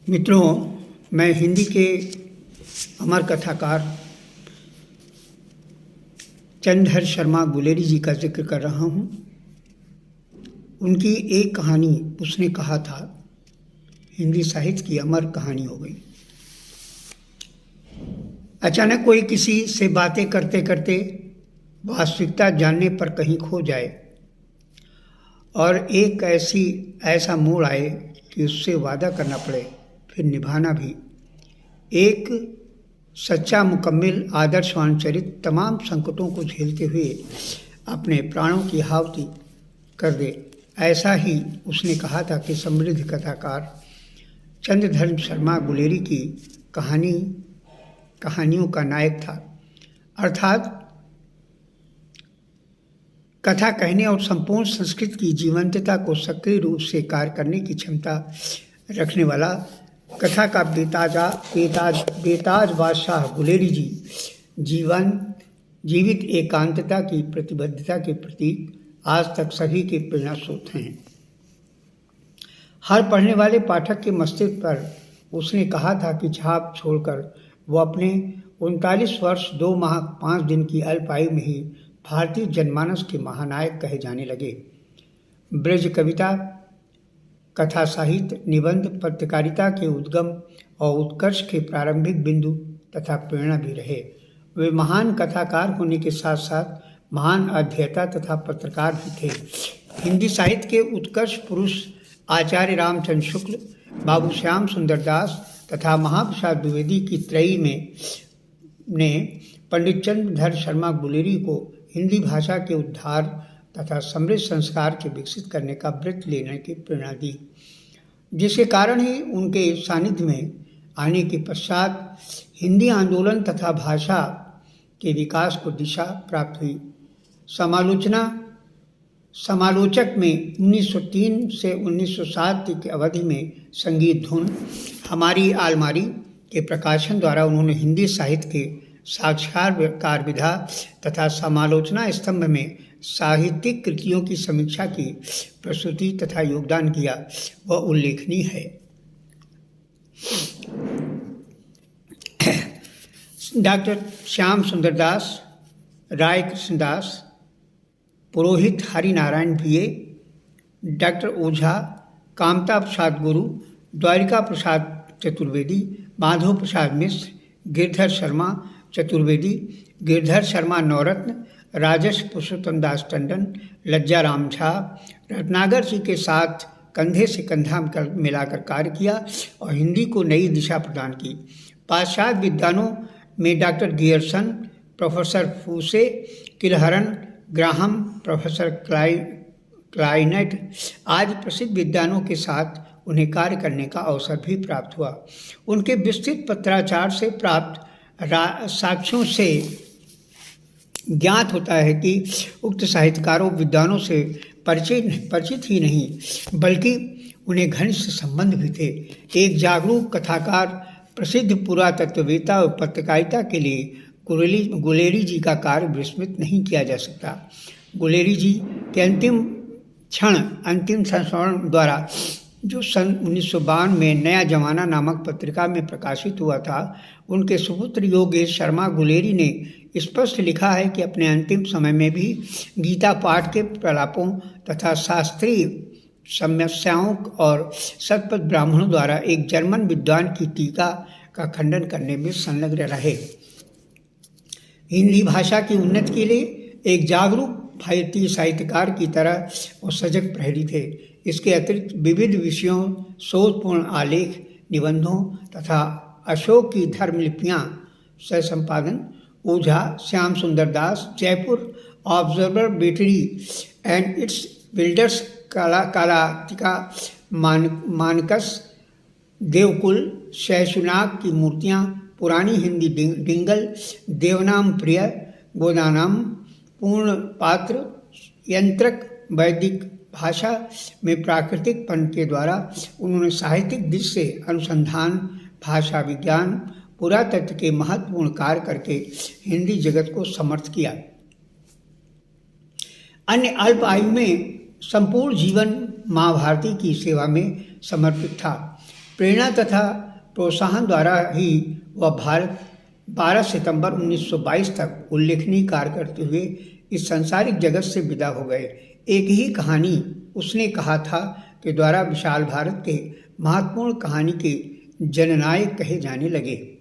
मित्रों, मैं हिंदी के अमर कथाकार चंद्रधर शर्मा गुलेरी जी का जिक्र कर रहा हूँ। उनकी एक कहानी उसने कहा था, हिंदी साहित्य की अमर कहानी हो गई। अचानक कोई किसी से बातें करते करते वास्तविकता जानने पर कहीं खो जाए और एक ऐसा मोड़ आए कि उससे वादा करना पड़े, फिर निभाना भी। एक सच्चा, मुकम्मिल, आदर्शवान चरित्र तमाम संकटों को झेलते हुए अपने प्राणों की आहुति कर दे। ऐसा ही उसने कहा था कि समृद्ध कथाकार चंद्रधर शर्मा गुलेरी की कहानियों का नायक था। अर्थात कथा कहने और संपूर्ण संस्कृति की जीवंतता को सक्रिय रूप से कार्य करने की क्षमता रखने वाला कथा का बेताज बादशाह गुलेरी जी जीवित एकांतता की प्रतिबद्धता के प्रतीक आज तक सभी के प्रेरणा स्रोत हैं। हर पढ़ने वाले पाठक के मस्तिष्क पर उसने कहा था कि छाप छोड़कर वो अपने 39 वर्ष 2 माह 5 दिन की अल्प आयु में ही भारतीय जनमानस के महानायक कहे जाने लगे। ब्रज कविता, कथा साहित्य, निबंध, पत्रकारिता के उद्गम और उत्कर्ष के प्रारंभिक बिंदु तथा प्रेरणा भी रहे। वे महान कथाकार होने के साथ साथ महान अध्येता तथा पत्रकार भी थे। हिंदी साहित्य के उत्कर्ष पुरुष आचार्य रामचंद्र शुक्ल, बाबू श्याम सुंदर दास तथा महाप्रसाद द्विवेदी की त्रयी ने पंडित चंद्रधर शर्मा गुलेरी को हिंदी भाषा के उद्धार तथा समृद्ध संस्कार के विकसित करने का व्रत लेने की प्रेरणा दी, जिसके कारण ही उनके सानिध्य में आने के पश्चात हिंदी आंदोलन तथा भाषा के विकास को दिशा प्राप्त हुई। समालोचक में 1903 से 1907 की अवधि में संगीत धुन, हमारी आलमारी के प्रकाशन द्वारा उन्होंने हिंदी साहित्य के साक्षात्कार विधा तथा समालोचना स्तंभ में साहित्यिक कृतियों की समीक्षा की प्रस्तुति तथा योगदान किया, वह उल्लेखनीय है। डॉक्टर श्याम सुंदर दास, राय कृष्णदास, पुरोहित हरिनारायण भीए, डॉक्टर ओझा, कामता प्रसाद गुरु, द्वारिका प्रसाद चतुर्वेदी, माधव प्रसाद मिश्र, गिरधर शर्मा चतुर्वेदी, गिरधर शर्मा नवरत्न, राजेश पुरुषोत्तम दास टंडन, लज्जा राम झा, रत्नाकर जी के साथ कंधे से कंधा मिलाकर कार्य किया और हिंदी को नई दिशा प्रदान की। पाश्चात्य विद्वानों में doctor Grierson, professor Foucher, Kielhorn, Graham, professor क्लाइनेट आदि प्रसिद्ध विद्वानों के साथ उन्हें कार्य करने का अवसर भी प्राप्त हुआ। उनके विस्तृत पत्राचार से प्राप्त साक्ष्यों से ज्ञात होता है कि उक्त साहित्यकारों विद्वानों से परिचित ही नहीं बल्कि उन्हें घनिष्ठ संबंध भी थे। एक जागरूक कथाकार, प्रसिद्ध पुरातत्ववेत्ता और पत्रकारिता के लिए गुलेरी जी का कार्य विस्मृत नहीं किया जा सकता। गुलेरी जी के अंतिम संस्करण द्वारा जो सन 1952 में नया जमाना नामक पत्रिका में प्रकाशित हुआ था, उनके सुपुत्र योगेश शर्मा गुलेरी ने स्पष्ट लिखा है कि अपने अंतिम समय में भी गीता पाठ के प्रलापों तथा शास्त्रीय समस्याओं और शतपथ ब्राह्मणों द्वारा एक जर्मन विद्वान की टीका का खंडन करने में संलग्न रहे। हिंदी भाषा की उन्नति के लिए एक जागरूक भारतीय साहित्यकार की तरह वो सजग प्रहरी थे। इसके अतिरिक्त विविध विषयों, शोधपूर्ण आलेख, निबंधों तथा अशोक की धर्मलिपियाँ सह संपादन, Ojha, Shyam Sundar Das, Jaipur observatory and its builders, कालातिका, मानकस, देवकुल, शैशुनाग की मूर्तियाँ, पुरानी हिंदी डिंगल, देवनाम प्रिय, गोदानाम, पूर्ण पात्र, यंत्रक, वैदिक भाषा में प्राकृतिकपन के द्वारा उन्होंने साहित्यिक दृष्टि से अनुसंधान, भाषा विज्ञान, पुरातत्व के महत्वपूर्ण कार्य करके हिंदी जगत को समर्थ किया। अन्य अल्प आयु में संपूर्ण जीवन माँ भारती की सेवा में समर्पित था। प्रेरणा तथा प्रोत्साहन द्वारा ही वह भारत 12 सितंबर 1922 तक उल्लेखनीय कार्य करते हुए इस सांसारिक जगत से विदा हो गए। एक ही कहानी उसने कहा था के द्वारा विशाल भारत के महत्वपूर्ण कहानी के जननायक कहे जाने लगे।